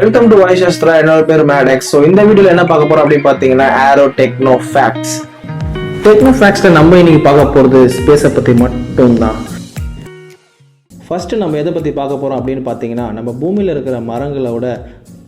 Welcome to வாயுசாஸ்திரா. என்னோட பேர் Maddox. So இந்த வீடியோவில் என்ன பார்க்க போறோம் அப்படின்னு பார்த்தீங்கன்னா ஏரோ டெக்னோ ஃபேக்ட்ஸ். டெக்னோ ஃபேக்ட்ஸில் நம்ம இன்னைக்கு பார்க்க போகிறது ஸ்பேஸை பற்றி மட்டும்தான். ஃபர்ஸ்ட் நம்ம எதை பற்றி பார்க்க போகிறோம் அப்படின்னு பார்த்தீங்கன்னா, நம்ம பூமியில் இருக்கிற மரங்களோட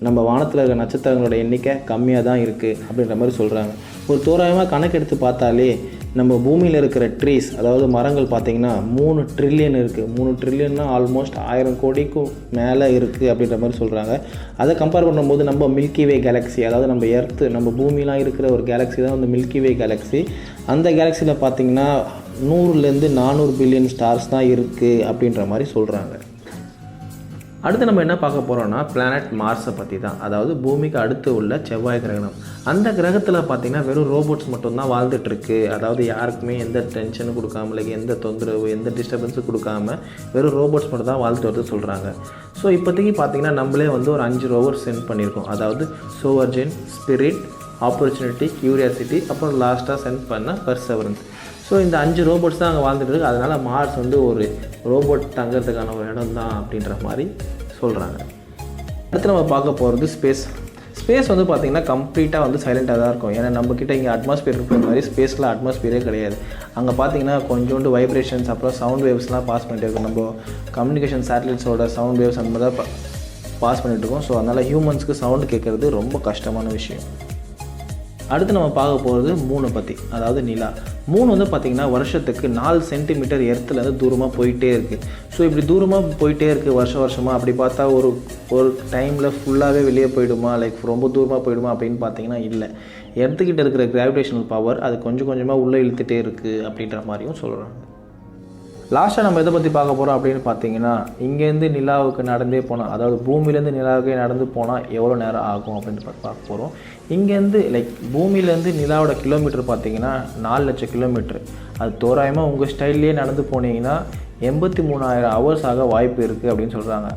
நம்ம வானத்தில் இருக்கிற நட்சத்திரங்களோட எண்ணிக்கை கம்மியாக தான் இருக்குது அப்படின்ற மாதிரி சொல்கிறாங்க. ஒரு தோராயமாக கணக்கெடுத்து பார்த்தாலே நம்ம பூமியில் இருக்கிற ட்ரீஸ், அதாவது மரங்கள் பார்த்திங்கன்னா 3 ட்ரில்லியன் இருக்குது. 3 ட்ரில்லியன்னா ஆல்மோஸ்ட் 1000 கோடிக்கும் மேலே இருக்குது அப்படின்ற மாதிரி சொல்கிறாங்க. அதை கம்பேர் பண்ணும்போது நம்ம மில்கி வே கேலக்ஸி, அதாவது நம்ம எர்த்து, நம்ம பூமியெலாம் இருக்கிற ஒரு கேலக்ஸி தான் வந்து மில்கி வே கேலக்ஸி. அந்த கேலக்ஸியில் பார்த்திங்கன்னா 100லேருந்து 400 பில்லியன் ஸ்டார்ஸ் தான் இருக்குது அப்படின்ற மாதிரி சொல்கிறாங்க. அடுத்து நம்ம என்ன பார்க்க போகிறோம்னா பிளானட் மார்ஸை பற்றி தான். அதாவது பூமிக்கு அடுத்து உள்ள செவ்வாய் கிரகம். அந்த கிரகத்தில் பார்த்திங்கன்னா வெறும் ரோபோட்ஸ் மட்டும்தான் வாழ்ந்துட்டுருக்கு. அதாவது யாருக்குமே எந்த டென்ஷனும் கொடுக்காம, இல்லை எந்த தொந்தரவு, எந்த டிஸ்டர்பன்ஸும் கொடுக்காம வெறும் ரோபோட்ஸ் மட்டும் தான் வாழ்ந்துட்டு வருது சொல்கிறாங்க. ஸோ இப்போதைக்கு பார்த்திங்கன்னா நம்மளே வந்து ஒரு 5 ரோவர் சென்ட் பண்ணியிருக்கோம். அதாவது சோவர்ஜின், ஸ்பிரிட், ஆப்பர்ச்சுனிட்டி, கியூரியாசிட்டி, அப்புறம் லாஸ்ட்டாக சென்ட் பண்ண பர்செவரன்ஸ். ஸோ இந்த 5 ரோபோட்ஸ் தான் அங்கே வாழ்ந்துட்டு இருக்குது. அதனால் மார்ஸ் வந்து ஒரு ரோபோட் தங்கிறதுக்கான ஒரு இடம் தான் அப்படின்ற மாதிரி சொல்கிறாங்க. அடுத்து நம்ம பார்க்க போகிறது ஸ்பேஸ் வந்து பார்த்திங்கன்னா கம்ப்ளீட்டாக வந்து சைலண்ட்டாக தான் இருக்கும். ஏன்னா நம்மக்கிட்ட இங்கே அட்மாஸ்பியர் இருக்கிற மாதிரி ஸ்பேஸில் அட்மாஸ்பியரே கிடையாது. அங்கே பார்த்திங்கன்னா கொஞ்சோண்டு வைப்ரேஷன்ஸ், அப்புறம் சவுண்ட் வேவ்ஸ்லாம் பாஸ் பண்ணிட்டு இருக்கும். நம்ம கம்யூனிகேஷன் சேட்டலைட்ஸோட சவுண்ட் வேவ்ஸ் அந்த மாதிரி தான் பாஸ் பண்ணிகிட்டு இருக்கோம். ஸோ அதனால் ஹியூமன்ஸ்க்கு சவுண்டு கேட்குறது ரொம்ப கஷ்டமான விஷயம். அடுத்து நம்ம பார்க்க போகிறது மூணை பற்றி, அதாவது நிலா. மூணு வந்து பார்த்திங்கன்னா வருஷத்துக்கு 4 சென்டிமீட்டர் எர்த்துலேருந்து தூரமாக போயிட்டே இருக்குது. ஸோ இப்படி தூரமாக போயிட்டே இருக்குது வருஷமாக. அப்படி பார்த்தா ஒரு டைமில் ஃபுல்லாகவே வெளியே போயிடுமா, லைக் ரொம்ப தூரமாக போயிடுமா அப்படின்னு பார்த்தீங்கன்னா இல்லை. எர்த்துக்கிட்ட இருக்கிற கிராவிடேஷனல் பவர் அது கொஞ்சம் கொஞ்சமாக உள்ளே இழுத்துகிட்டே இருக்குது அப்படின்ற மாதிரியும் சொல்கிறாங்க. லாஸ்ட்டாக நம்ம எதை பற்றி பார்க்க போகிறோம் அப்படின்னு பார்த்தீங்கன்னா, இங்கேருந்து நிலாவுக்கு நடந்தே போனால், அதாவது பூமியிலேருந்து நிலாவுக்கு நடந்து போனால் எவ்வளோ நேரம் ஆகும் அப்படின்னு பார்க்க போகிறோம். இங்கேருந்து பூமியிலேருந்து நிலாவோட கிலோமீட்டர் பார்த்தீங்கன்னா 4 லட்சம் கிலோமீட்டர். அது தோராயமாக உங்கள் ஸ்டைல்லையே நடந்து போனீங்கன்னா 83,000 ஹவர்ஸ் ஆக வாய்ப்பு இருக்குது அப்படின்னு சொல்கிறாங்க.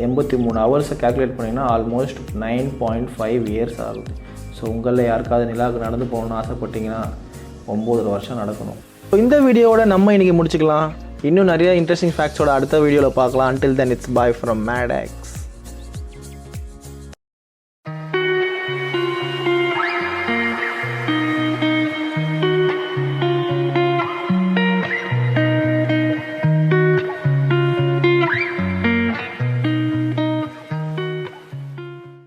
83 ஹவர்ஸை கேல்குலேட் பண்ணிங்கன்னா ஆல்மோஸ்ட் 9.5 இயர்ஸ் ஆகுது. ஸோ உங்களில் யாருக்காவது நிலாவுக்கு நடந்து போகணுன்னு ஆசைப்பட்டீங்கன்னா 9 வருஷம் நடக்கணும். ஸோ இந்த வீடியோவோட நம்ம இன்றைக்கி முடிச்சுக்கலாம். இன்னும் நிறைய இன்ட்ரெஸ்டிங் ஃபேக்ட்ஸோட அடுத்த வீடியோவில் பார்க்கலாம். Until then, it's bye from Madan.